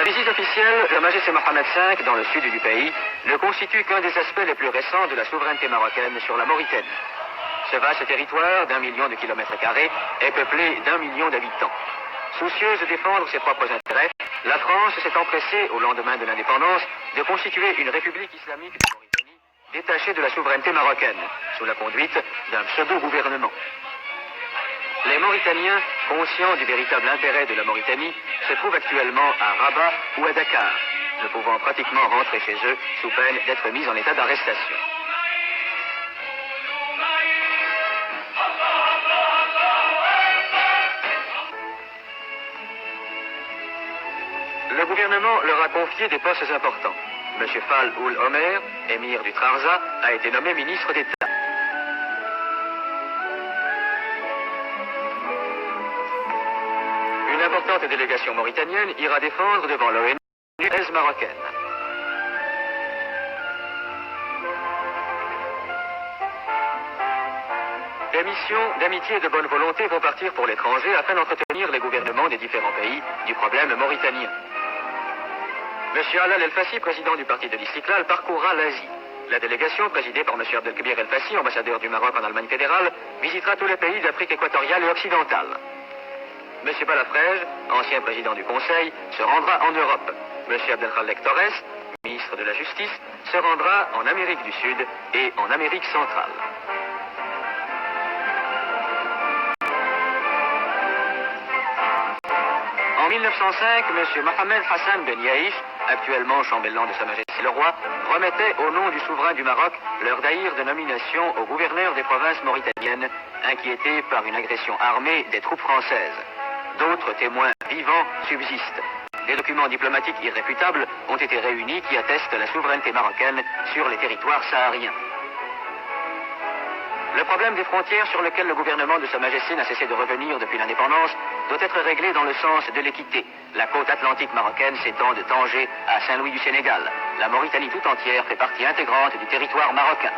La visite officielle de Sa Majesté Mohamed V dans le sud du pays ne constitue qu'un des aspects les plus récents de la souveraineté marocaine sur la Mauritanie. Ce vaste territoire d'1 million de kilomètres carrés est peuplé d'1 million d'habitants. Soucieuse de défendre ses propres intérêts, la France s'est empressée, au lendemain de l'indépendance, de constituer une république islamique de Mauritanie détachée de la souveraineté marocaine, sous la conduite d'un pseudo-gouvernement. Les Mauritaniens, conscients du véritable intérêt de la Mauritanie, se trouvent actuellement à Rabat ou à Dakar, ne pouvant pratiquement rentrer chez eux sous peine d'être mis en état d'arrestation. Le gouvernement leur a confié des postes importants. M. Fall Ould Omer, émir du Trarza, a été nommé ministre d'État. Une importante délégation mauritanienne ira défendre devant l'ONU l'aise marocaine. Des missions d'amitié et de bonne volonté vont partir pour l'étranger afin d'entretenir les gouvernements des différents pays du problème mauritanien. M. Alal El-Fassi, président du parti de l'Istiklal, parcourra l'Asie. La délégation, présidée par M. Abdelkebir El-Fassi, ambassadeur du Maroc en Allemagne fédérale, visitera tous les pays d'Afrique équatoriale et occidentale. M. Balafrège, ancien président du Conseil, se rendra en Europe. M. Abdelkhalek Torres, ministre de la Justice, se rendra en Amérique du Sud et en Amérique centrale. En 1905, M. Mohamed Hassan Ben Yaïch, actuellement chambellan de Sa Majesté le Roi, remettait au nom du souverain du Maroc leur daïr de nomination au gouverneur des provinces mauritaniennes, inquiétés par une agression armée des troupes françaises. D'autres témoins vivants subsistent. Des documents diplomatiques irréfutables ont été réunis qui attestent la souveraineté marocaine sur les territoires sahariens. Le problème des frontières sur lequel le gouvernement de Sa Majesté n'a cessé de revenir depuis l'indépendance doit être réglé dans le sens de l'équité. La côte atlantique marocaine s'étend de Tanger à Saint-Louis du Sénégal. La Mauritanie tout entière fait partie intégrante du territoire marocain.